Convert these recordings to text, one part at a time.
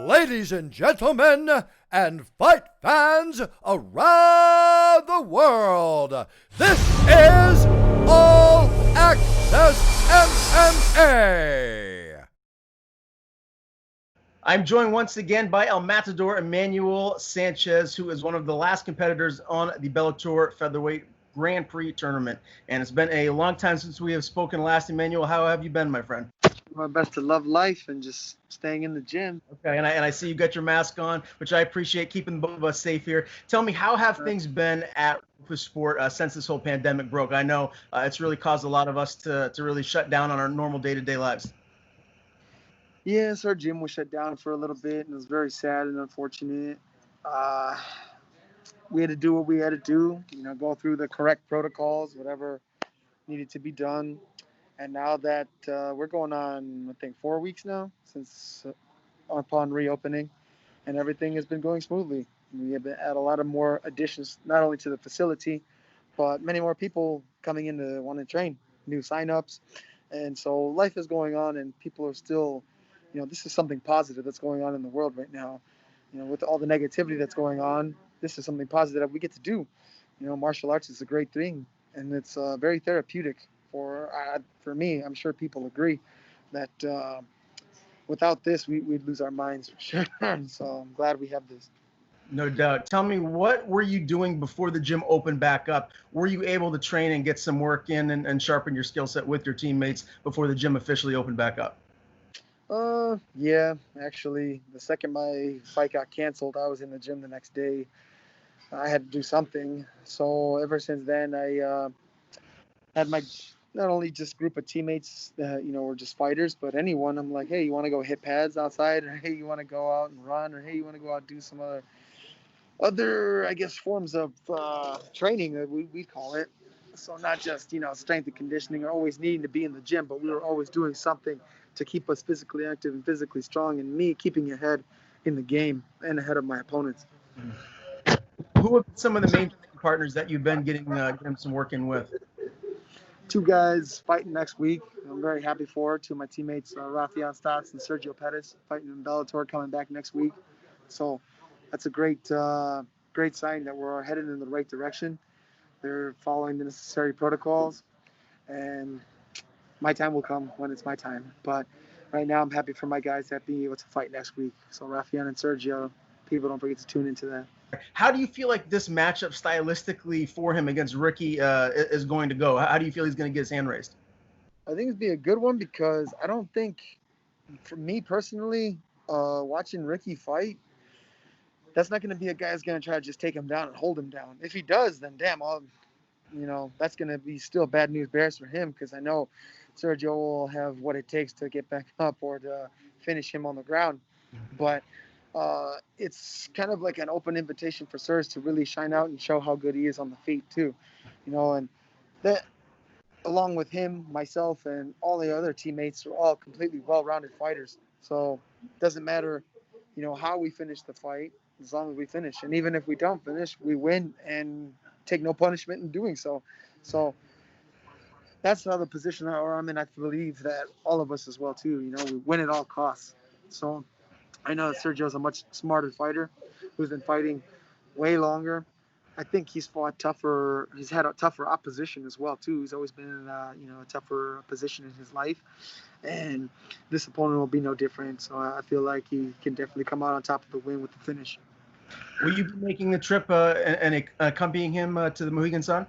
Ladies and gentlemen, and fight fans around the world, this is All Access MMA. I'm joined once again by El Matador Emmanuel Sanchez, who is one of the last competitors on the Bellator featherweight Grand Prix tournament. And it's been a long time since we have spoken last. Emmanuel, how have you been, my friend? My best to love life and just staying in the gym. Okay, and I see you got your mask on, which I appreciate, keeping both of us safe here. Tell me, how have things been at Roufusport since this whole pandemic broke? I know it's really caused a lot of us to really shut down on our normal day-to-day lives. Yes, our gym was shut down for a little bit, and it was very sad and unfortunate. We had to do what we had to do, go through the correct protocols, whatever needed to be done. And now that we're going on, I think, 4 weeks now since upon reopening, and everything has been going smoothly. We have had a lot of more additions, not only to the facility, but many more people coming in to want to train, new signups. And so life is going on, and people are still, this is something positive that's going on in the world right now. With all the negativity that's going on, this is something positive that we get to do. Martial arts is a great thing, and it's very therapeutic. For me, I'm sure people agree that without this, we'd lose our minds for sure. So I'm glad we have this. No doubt. Tell me, what were you doing before the gym opened back up? Were you able to train and get some work in and sharpen your skill set with your teammates before the gym officially opened back up? Yeah, actually, the second my fight got canceled, I was in the gym the next day. I had to do something. So ever since then, I had my not only just group of teammates that were just fighters, but anyone. I'm like, hey, you want to go hit pads outside, or hey, you want to go out and run, or hey, you want to go out and do some other I guess forms of training that we call it. So not just strength and conditioning or always needing to be in the gym, but we were always doing something to keep us physically active and physically strong, and me keeping ahead in the game and ahead of my opponents. Who are some of the main partners that you've been getting some work in with? 2 guys fighting next week. I'm very happy for 2 of my teammates, Raufeon, Stots, and Sergio Pettis, fighting in Bellator, coming back next week. So that's a great sign that we're headed in the right direction. They're following the necessary protocols, and my time will come when it's my time. But right now, I'm happy for my guys that being able to fight next week. So Raufeon and Sergio, people don't forget to tune into that. How do you feel like this matchup stylistically for him against Ricky is going to go? How do you feel he's going to get his hand raised? I think it'd be a good one because I don't think, for me personally, watching Ricky fight, that's not going to be a guy that's going to try to just take him down and hold him down. If he does, then damn, that's going to be still bad news bears for him, because I know Sergio will have what it takes to get back up or to finish him on the ground. But it's kind of like an open invitation for Serge to really shine out and show how good he is on the feet too, and that, along with him, myself, and all the other teammates, are all completely well-rounded fighters. So it doesn't matter, how we finish the fight, as long as we finish. And even if we don't finish, we win and take no punishment in doing so. So that's the other position that I'm in. I believe that all of us as well too, we win at all costs. So I know that Sergio's a much smarter fighter who's been fighting way longer. I think he's fought tougher. He's had a tougher opposition as well too. He's always been in a tougher position in his life, and this opponent will be no different. So I feel like he can definitely come out on top of the win with the finish. Will you be making the trip and accompanying him to the Mohegan Sun?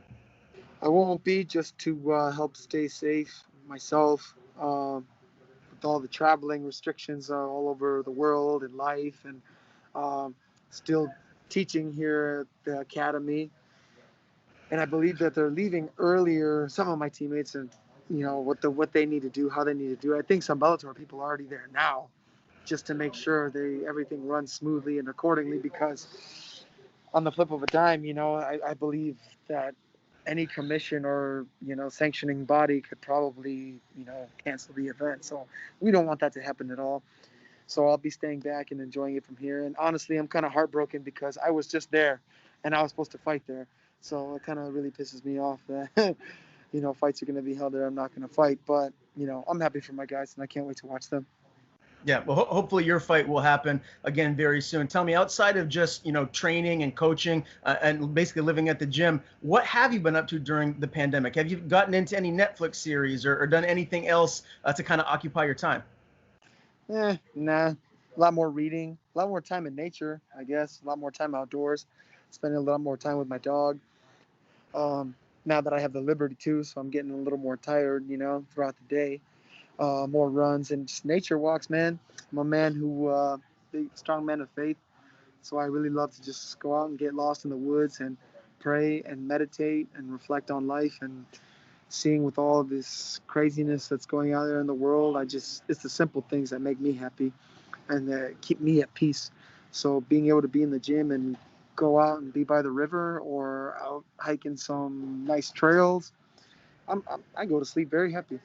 I won't be, just to help stay safe myself. With all the traveling restrictions all over the world and life, and still teaching here at the academy. And I believe that they're leaving earlier, some of my teammates, and what they need to do, how they need to do it. I think some Bellator people are already there now, just to make sure everything runs smoothly and accordingly, because on the flip of a dime, I believe that any commission or sanctioning body could probably cancel the event. So we don't want that to happen at all. So I'll be staying back and enjoying it from here. And honestly, I'm kind of heartbroken because I was just there and I was supposed to fight there. So it kind of really pisses me off that fights are going to be held there. I'm not going to fight, but I'm happy for my guys and I can't wait to watch them. Yeah, well, hopefully your fight will happen again very soon. Tell me, outside of just training and coaching and basically living at the gym, what have you been up to during the pandemic? Have you gotten into any Netflix series or done anything else to kind of occupy your time? Nah. A lot more reading, a lot more time in nature, I guess. A lot more time outdoors, spending a lot more time with my dog. Now that I have the liberty too, so I'm getting a little more tired, throughout the day. More runs and just nature walks, man. I'm a man who, big strong man of faith, so I really love to just go out and get lost in the woods and pray and meditate and reflect on life and seeing with all this craziness that's going on there in the world. It's the simple things that make me happy and that keep me at peace. So being able to be in the gym and go out and be by the river or out hiking some nice trails, I go to sleep very happy.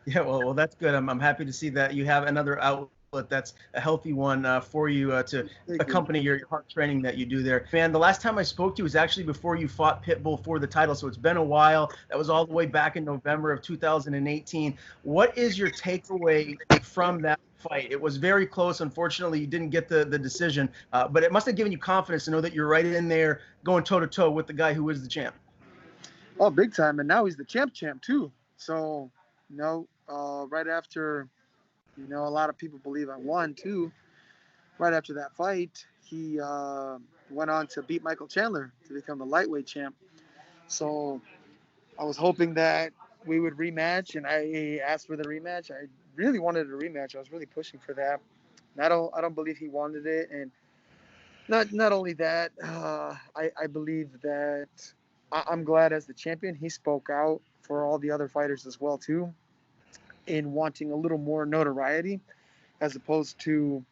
Yeah, well, that's good. I'm happy to see that you have another outlet that's a healthy one for you to Thank you. accompany your hard training that you do there. Man, the last time I spoke to you was actually before you fought Pitbull for the title, so it's been a while. That was all the way back in November of 2018. What is your takeaway from that fight? It was very close. Unfortunately, you didn't get the decision, but it must have given you confidence to know that you're right in there going toe-to-toe with the guy who is the champ. Oh, big time. And now he's the champ too. So, right after, a lot of people believe I won too. Right after that fight, he went on to beat Michael Chandler to become the lightweight champ. So I was hoping that we would rematch, and I asked for the rematch. I really wanted a rematch. I was really pushing for that. And I don't believe he wanted it, and not only that, I believe that I'm glad as the champion he spoke out for all the other fighters as well too, in wanting a little more notoriety as opposed to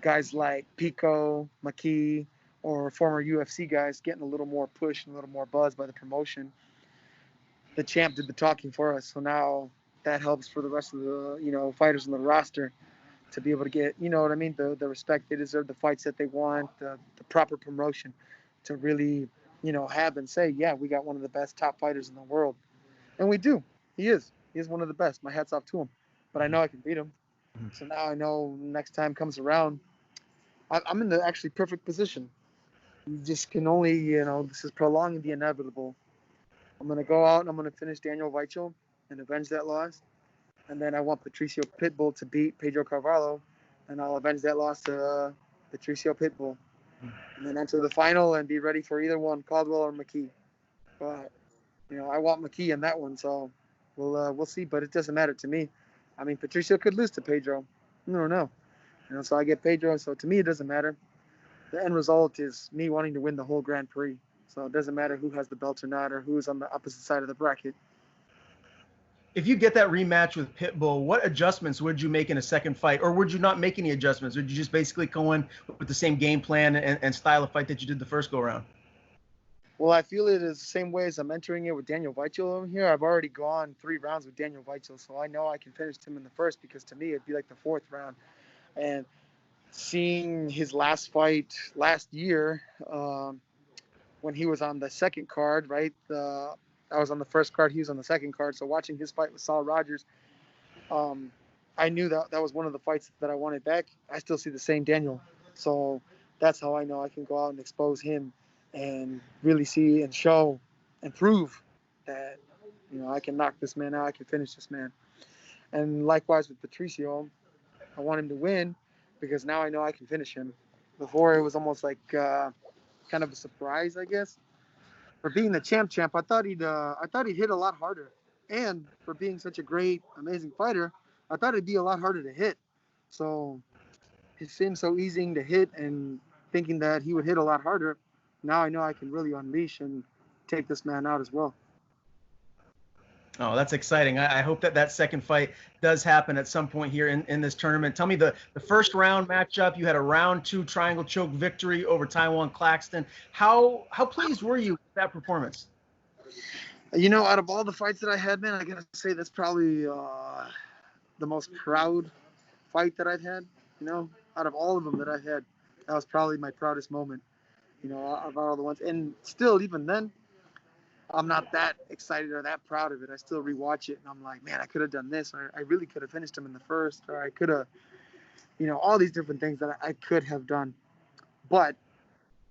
guys like Pico, McKee, or former UFC guys getting a little more push and a little more buzz by the promotion. The champ did the talking for us, so now that helps for the rest of the fighters on the roster to be able to get what I mean, the respect they deserve, the fights that they want, the proper promotion to really have and say, yeah, we got one of the best top fighters in the world, and we do. He is one of the best. My hat's off to him, but I know I can beat him. So now I know next time comes around, I'm in the actually perfect position. You just can only, this is prolonging the inevitable. I'm going to go out and I'm going to finish Daniel Weichel and avenge that loss. And then I want Patricio Pitbull to beat Pedro Carvalho, and I'll avenge that loss to Patricio Pitbull. And then enter the final and be ready for either one, Caldwell or McKee. But, I want McKee in that one, so we'll see. But it doesn't matter to me. I mean, Patricio could lose to Pedro. I don't know. So I get Pedro, so to me it doesn't matter. The end result is me wanting to win the whole Grand Prix. So it doesn't matter who has the belt or not, or who's on the opposite side of the bracket. If you get that rematch with Pitbull, what adjustments would you make in a second fight? Or would you not make any adjustments? Would you just basically go in with the same game plan and style of fight that you did the first go around? Well, I feel it is the same way as I'm entering it with Daniel Weichel over here. I've already gone 3 rounds with Daniel Weichel, so I know I can finish him in the first, because to me it'd be like the 4th round. And seeing his last fight last year, when he was on the second card, right? I was on the first card, he was on the second card. So watching his fight with Saul Rogers, I knew that was one of the fights that I wanted back. I still see the same Daniel. So that's how I know I can go out and expose him and really see and show and prove that, I can knock this man out, I can finish this man. And likewise with Patricio, I want him to win because now I know I can finish him. Before it was almost like kind of a surprise, I guess. For being the champ, I thought he'd hit a lot harder, and for being such a great, amazing fighter, I thought it'd be a lot harder to hit. So it seemed so easy to hit, and thinking that he would hit a lot harder, now I know I can really unleash and take this man out as well. Oh, that's exciting. I hope that second fight does happen at some point here in this tournament. Tell me the first round matchup. You had a round 2 triangle choke victory over Taiwan Claxton. How pleased were you with that performance? Out of all the fights that I had, man, I gotta say that's probably the most proud fight that I've had. Out of all of them that I had, that was probably my proudest moment. Of all the ones. And still, even then, I'm not that excited or that proud of it. I still rewatch it and I'm like, man, I could have done this, or I really could have finished him in the first, or I could have, all these different things that I could have done. But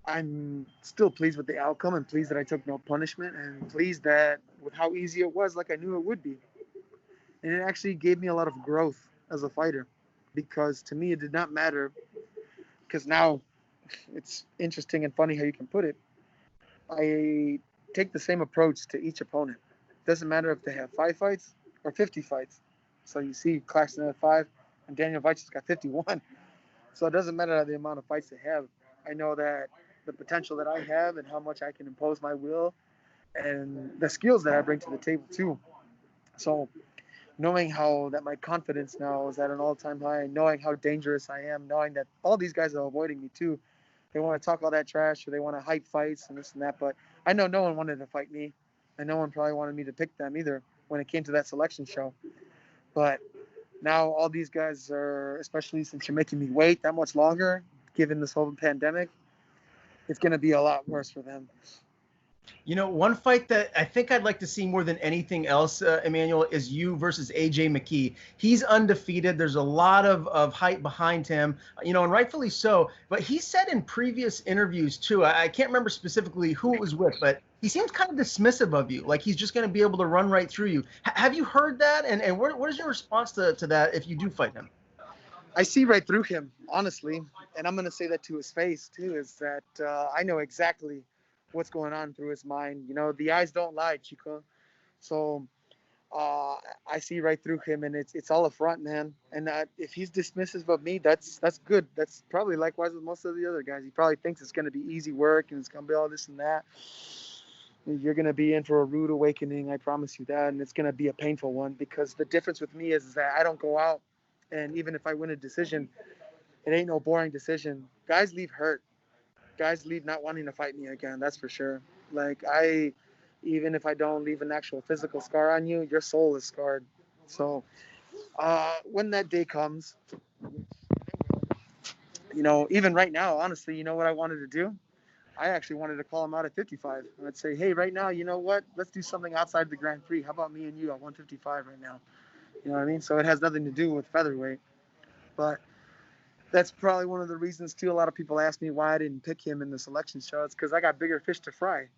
I'm still pleased with the outcome and pleased that I took no punishment and pleased that with how easy it was, like I knew it would be. And it actually gave me a lot of growth as a fighter, because to me it did not matter, because now it's interesting and funny how you can put it. I take the same approach to each opponent. It doesn't matter if they have 5 fights or 50 fights. So you see Claxton had 5 and Daniel Weichel's got 51. So it doesn't matter the amount of fights they have. I know that the potential that I have and how much I can impose my will and the skills that I bring to the table too. So knowing how that my confidence now is at an all-time high, knowing how dangerous I am, knowing that all these guys are avoiding me too. They want to talk all that trash or they want to hype fights and this and that, but I know no one wanted to fight me, and no one probably wanted me to pick them either when it came to that selection show. But now all these guys are, especially since you're making me wait that much longer, given this whole pandemic, it's going to be a lot worse for them. One fight that I think I'd like to see more than anything else, Emmanuel, is you versus AJ McKee. He's undefeated. There's a lot of hype behind him, and rightfully so. But he said in previous interviews, too, I can't remember specifically who it was with, but he seems kind of dismissive of you, like he's just going to be able to run right through you. Have you heard that? And what is your response to that if you do fight him? I see right through him, honestly. And I'm going to say that to his face, too, is that I know exactly what's going on through his mind. The eyes don't lie, Chico. So I see right through him, and it's all a front, man. And if he's dismissive of me, that's good. That's probably likewise with most of the other guys. He probably thinks it's going to be easy work and it's going to be all this and that. You're going to be in for a rude awakening, I promise you that, and it's going to be a painful one, because the difference with me is that I don't go out, and even if I win a decision, it ain't no boring decision. Guys leave hurt. Guys leave not wanting to fight me again, that's for sure. Like, even if I don't leave an actual physical scar on you, your soul is scarred. So when that day comes, even right now, honestly, you know what I wanted to do? I actually wanted to call him out at 55. I'd say, hey, right now, you know what? Let's do something outside the Grand Prix. How about me and you at 155 right now? You know what I mean? So it has nothing to do with featherweight. But that's probably one of the reasons, too. A lot of people ask me why I didn't pick him in the selection show. It's because I got bigger fish to fry.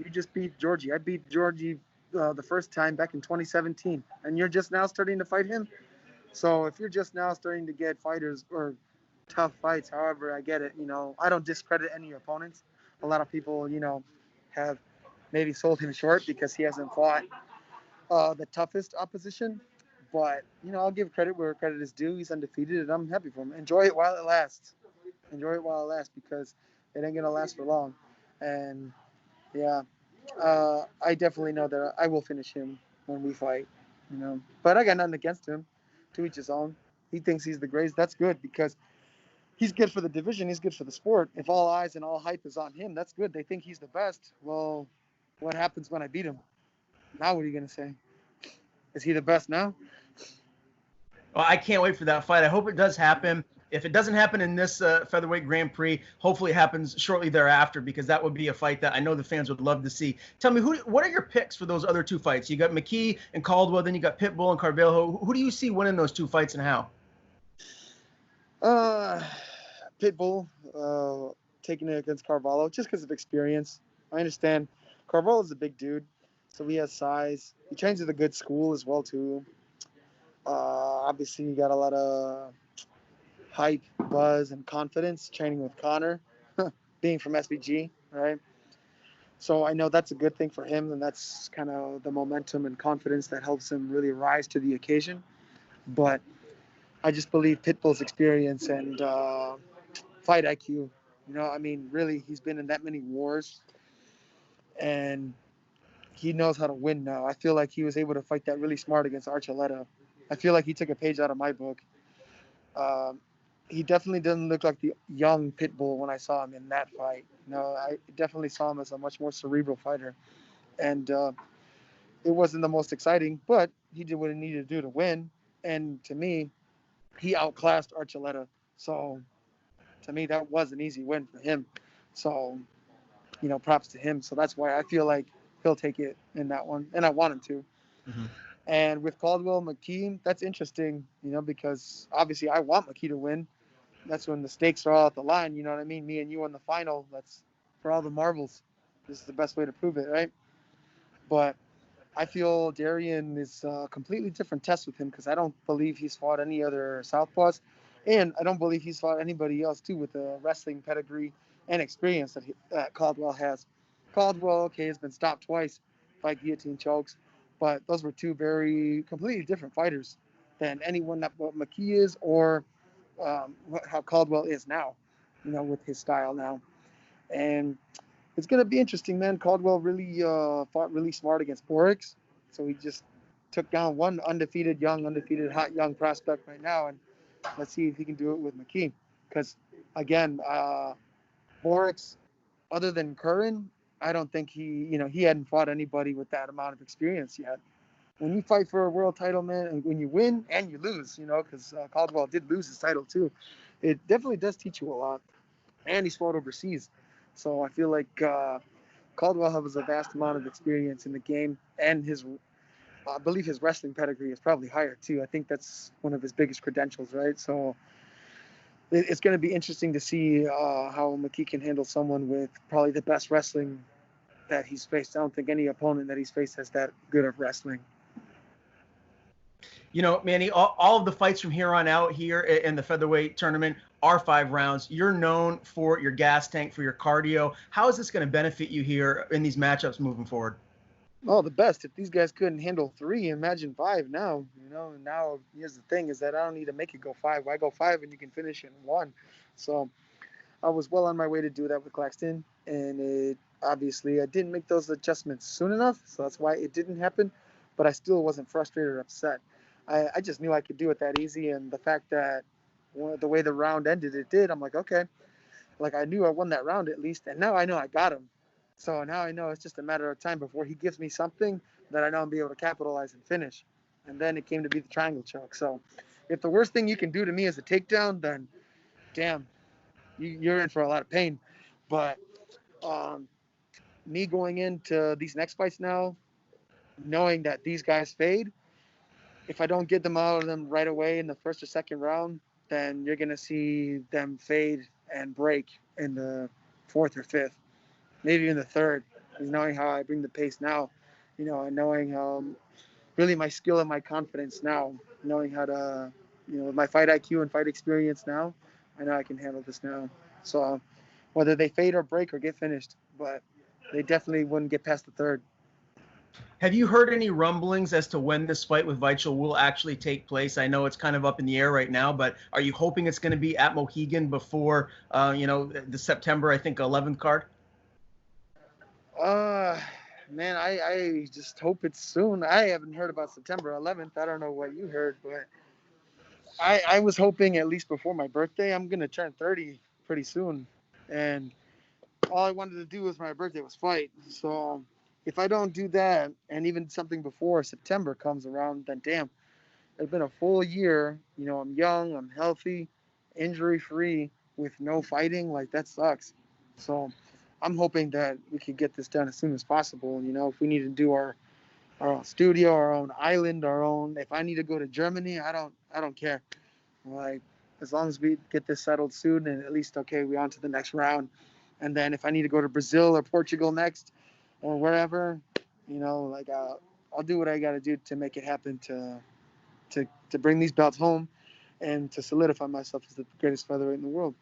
You just beat Georgie. I beat Georgie the first time back in 2017. And you're just now starting to fight him? So if you're just now starting to get fighters or tough fights, however I get it, I don't discredit any opponents. A lot of people, have maybe sold him short because he hasn't fought the toughest opposition. But, I'll give credit where credit is due. He's undefeated, and I'm happy for him. Enjoy it while it lasts. Enjoy it while it lasts, because it ain't going to last for long. And, yeah, I definitely know that I will finish him when we fight, But I got nothing against him. To each his own. He thinks he's the greatest. That's good, because he's good for the division. He's good for the sport. If all eyes and all hype is on him, that's good. They think he's the best. Well, what happens when I beat him? Now what are you going to say? Is he the best now? Well, I can't wait for that fight. I hope it does happen. If it doesn't happen in this featherweight Grand Prix, hopefully it happens shortly thereafter, because that would be a fight that I know the fans would love to see. Tell me, what are your picks for those other 2 fights? You got McKee and Caldwell, then you got Pitbull and Carvalho. Who do you see winning those 2 fights, and how? Pitbull taking it against Carvalho just because of experience. I understand Carvalho's a big dude, so he has size. He trains at a good school as well too. Obviously, you got a lot of hype, buzz, and confidence training with Connor, being from SBG, right? So I know that's a good thing for him, and that's kind of the momentum and confidence that helps him really rise to the occasion. But I just believe Pitbull's experience and fight IQ. Really, he's been in that many wars, and he knows how to win now. I feel like he was able to fight that really smart against Archuleta. I feel like he took a page out of my book. He definitely doesn't look like the young Pitbull when I saw him in that fight. I definitely saw him as a much more cerebral fighter. And it wasn't the most exciting, but he did what he needed to do to win. And to me, he outclassed Archuleta. So to me, that was an easy win for him. So, props to him. So that's why I feel like he'll take it in that one, and I want him to. Mm-hmm. And with Caldwell McKee, that's interesting, because obviously I want McKee to win. That's when the stakes are all at the line. You know what I mean? Me and you in the final. That's for all the marbles. This is the best way to prove it, right? But I feel Darian is a completely different test with him because I don't believe he's fought any other southpaws, and I don't believe he's fought anybody else too with the wrestling pedigree and experience that Caldwell has. Caldwell, okay, has been stopped twice by guillotine chokes, but those were two very completely different fighters than anyone that what McKee is or how Caldwell is now, with his style now. And it's going to be interesting, man. Caldwell really fought really smart against Borix. So he just took down one undefeated, hot young prospect right now. And let's see if he can do it with McKee. Because, again, Borix, other than Curran, I don't think he hadn't fought anybody with that amount of experience yet. When you fight for a world title, man, and when you win and you lose, because Caldwell did lose his title too, it definitely does teach you a lot. And he's fought overseas. So I feel like Caldwell has a vast amount of experience in the game, and I believe his wrestling pedigree is probably higher too. I think that's one of his biggest credentials, right? So it's going to be interesting to see how McKee can handle someone with probably the best wrestling that he's faced. I don't think any opponent that he's faced has that good of wrestling. Manny, all of the fights from here on out here in the featherweight tournament are 5 rounds. You're known for your gas tank, for your cardio. How is this going to benefit you here in these matchups moving forward? Oh, the best. If these guys couldn't handle 3, imagine 5 now. And now here's the thing is that I don't need to make it go 5. Why go 5 and you can finish in 1? So I was well on my way to do that with Claxton. And obviously I didn't make those adjustments soon enough. So that's why it didn't happen. But I still wasn't frustrated or upset. I just knew I could do it that easy. And the fact that the way the round ended, it did. I'm like, okay. Like I knew I won that round at least. And now I know I got him. So now I know it's just a matter of time before he gives me something that I know I'll be able to capitalize and finish. And then it came to be the triangle choke. So if the worst thing you can do to me is a takedown, then damn, you're in for a lot of pain. But me going into these next fights now, knowing that these guys fade, if I don't get them out of them right away in the first or second round, then you're going to see them fade and break in the 4th or 5th. Maybe in the 3rd, knowing how I bring the pace now, and knowing really my skill and my confidence now, knowing how to, my fight IQ and fight experience now, I know I can handle this now. So whether they fade or break or get finished, but they definitely wouldn't get past the 3rd. Have you heard any rumblings as to when this fight with Weichel will actually take place? I know it's kind of up in the air right now, but are you hoping it's going to be at Mohegan before, the September, I think, 11th card? Man, I just hope it's soon. I haven't heard about September 11th. I don't know what you heard, but I was hoping at least before my birthday. I'm going to turn 30 pretty soon. And all I wanted to do was my birthday was fight. So if I don't do that and even something before September comes around, then damn, it's been a full year. I'm young, I'm healthy, injury-free with no fighting. Like, that sucks. So I'm hoping that we could get this done as soon as possible. If we need to do our own studio, our own island, if I need to go to Germany, I don't care. Like, as long as we get this settled soon and at least, okay, we're on to the next round. And then if I need to go to Brazil or Portugal next or wherever, I'll do what I got to do to make it happen to bring these belts home and to solidify myself as the greatest featherweight in the world.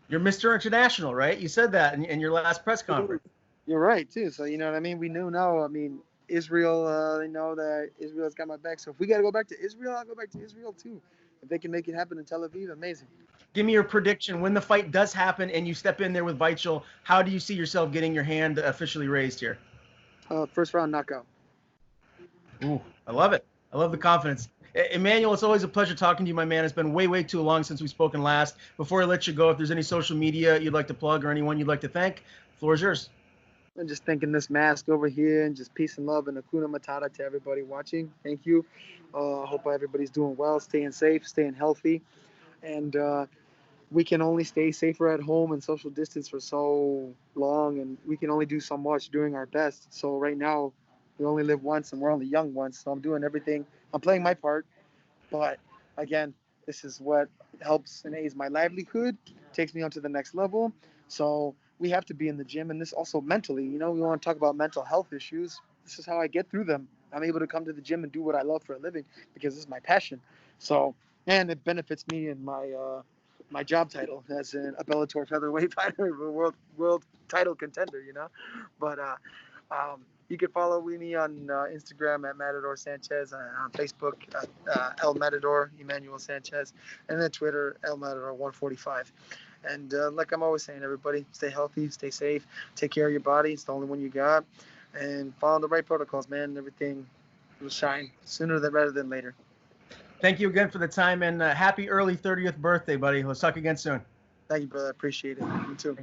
You're Mr. International, right? You said that in your last press conference. You're right, too. So, you know what I mean? We knew now. I mean, Israel, they know that Israel's got my back. So if we got to go back to Israel, I'll go back to Israel, too. If they can make it happen in Tel Aviv, amazing. Give me your prediction. When the fight does happen and you step in there with Weichel, how do you see yourself getting your hand officially raised here? First round knockout. Ooh, I love it. I love the confidence. Emmanuel, it's always a pleasure talking to you, my man. It's been way, way too long since we've spoken last. Before I let you go, if there's any social media you'd like to plug or anyone you'd like to thank, the floor is yours. I'm just thanking this mask over here and just peace and love and Hakuna Matata to everybody watching. Thank you. Hope everybody's doing well, staying safe, staying healthy. And we can only stay safer at home and social distance for so long, and we can only do so much doing our best. So right now, we only live once, and we're only young once. So I'm doing everything. I'm playing my part, but again, this is what helps and aids my livelihood, takes me on to the next level. So we have to be in the gym, and this also mentally. You know, we want to talk about mental health issues. This is how I get through them. I'm able to come to the gym and do what I love for a living because this is my passion. So, and it benefits me in my job title as a Bellator featherweight fighter, a world title contender. You know, but you can follow me on Instagram at Matador Sanchez, on Facebook El Matador Emmanuel Sanchez, and then Twitter El Matador 145. And like I'm always saying, everybody, stay healthy, stay safe, take care of your body. It's the only one you got, and follow the right protocols, man. And everything will shine sooner rather than later. Thank you again for the time, and happy early 30th birthday, buddy. Let's talk again soon. Thank you, brother. I appreciate it. You too.